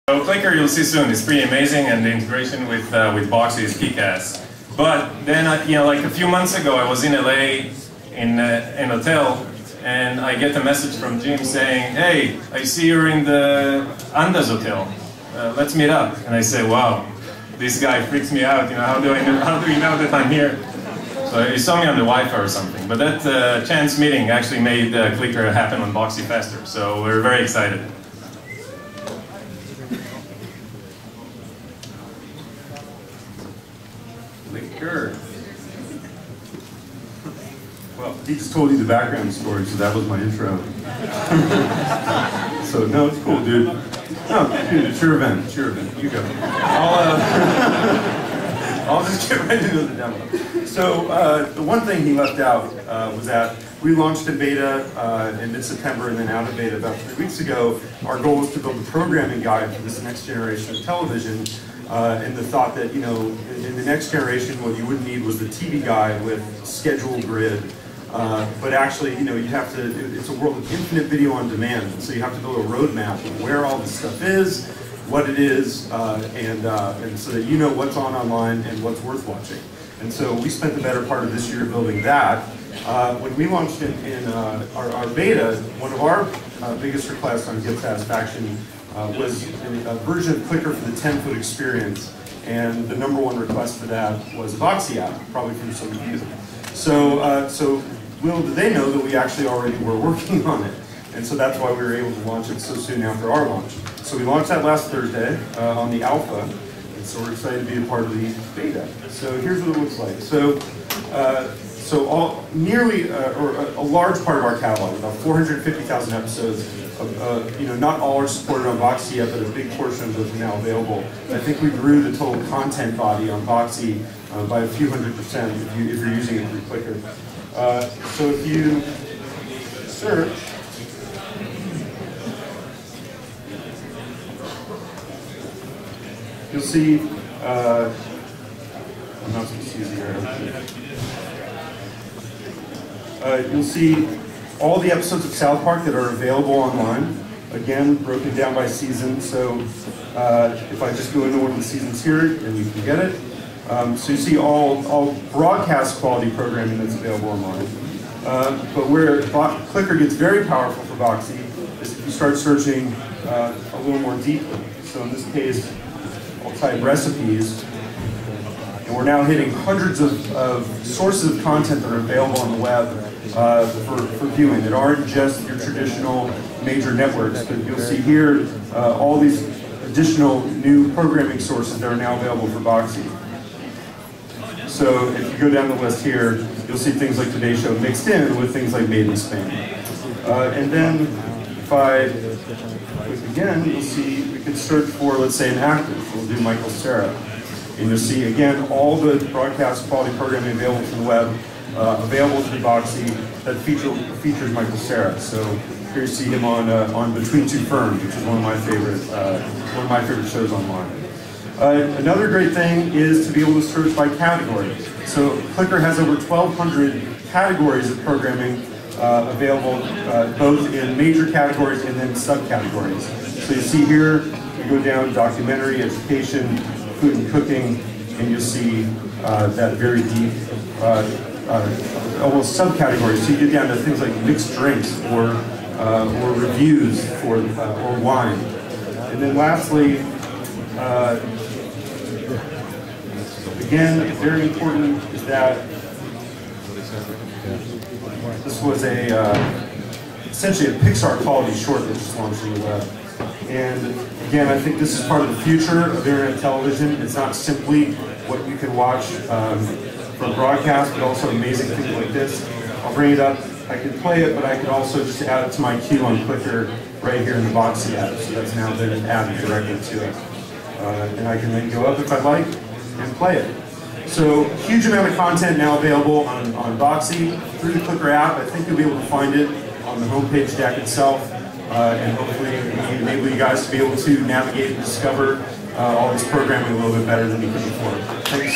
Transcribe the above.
So Clicker, you'll see soon, is pretty amazing, and the integration with Boxee is kick-ass. But then, like a few months ago, I was in LA in an hotel, and I get a message from Jim saying, "Hey, I see you're in the Andas Hotel. Let's meet up." And I say, "Wow, this guy freaks me out. How do you know that I'm here?" So he saw me on the Wi-Fi or something. But that chance meeting actually made Clicker happen on Boxee faster. So we're very excited. Clicker. Well, he just told you the background story, so that was my intro. So, no, it's cool, dude. No, dude, it's your event. It's your event. You go. I'll just get right into the demo. So, the one thing he left out was that we launched in beta in mid-September and then out of beta about 3 weeks ago. Our goal was to build a programming guide for this next generation of television. And the thought that, in the next generation, what you would need was the TV guide with schedule grid. But actually, you have to, it's a world of infinite video on demand. So you have to build a roadmap of where all this stuff is, what it is, and so that you know what's online and what's worth watching. And so we spent the better part of this year building that. When we launched in our beta, one of our biggest requests on guest satisfaction was a version of Clicker for the 10-foot experience, and the #1 request for that was a Boxee app, probably from some of you. So little did they know that we actually already were working on it, and so that's why we were able to launch it so soon after our launch. So we launched that last Thursday on the alpha, and so we're excited to be a part of the beta. So here's what it looks like. So a large part of our catalog, about 450,000 episodes. Not all are supported on Boxee yet, but a big portion of those are now available. I think we grew the total content body on Boxee by a few hundred% if you're using it through Clicker. So if you search, you'll see, I'm not supposed to use the arrow. You'll see all the episodes of South Park that are available online, again, broken down by season. So if I just go into one of the seasons here, and you can get it. So you see all broadcast quality programming that's available online. But where Clicker gets very powerful for Boxee is if you start searching a little more deeply. So in this case, I'll type recipes, and we're now hitting hundreds of sources of content that are available on the web for viewing that aren't just your traditional major networks. But you'll see here all these additional new programming sources that are now available for Boxee. So if you go down the list here, you'll see things like Today's Show mixed in with things like Made in Spain. And then if I click again, you'll see we can search for, let's say, an actor. We'll do Michael Cera. And you'll see, again, all the broadcast quality programming available from the web, available through Boxee that features Michael Cera. So here you see him on Between Two Ferns, which is one of my favorite shows online. Another great thing is to be able to search by category. So Clicker has over 1,200 categories of programming available, both in major categories and then subcategories. So you see here, we go down documentary, education, food and cooking, and you'll see that very deep, almost subcategories. So you get down to things like mixed drinks or reviews or wine. And then lastly, again, very important is that this was essentially a Pixar quality short that just launched on the web. And again, I think this is part of the future of internet television. It's not simply what you can watch from broadcast, but also amazing things like this. I'll bring it up. I can play it, but I can also just add it to my queue on Clicker right here in the Boxee app. So that's now been added directly to it. And I can then go up if I'd like and play it. So huge amount of content now available on Boxee through the Clicker app. I think you'll be able to find it on the homepage deck itself. And hopefully enable you guys to be able to navigate and discover all this programming a little bit better than you could before. Thanks.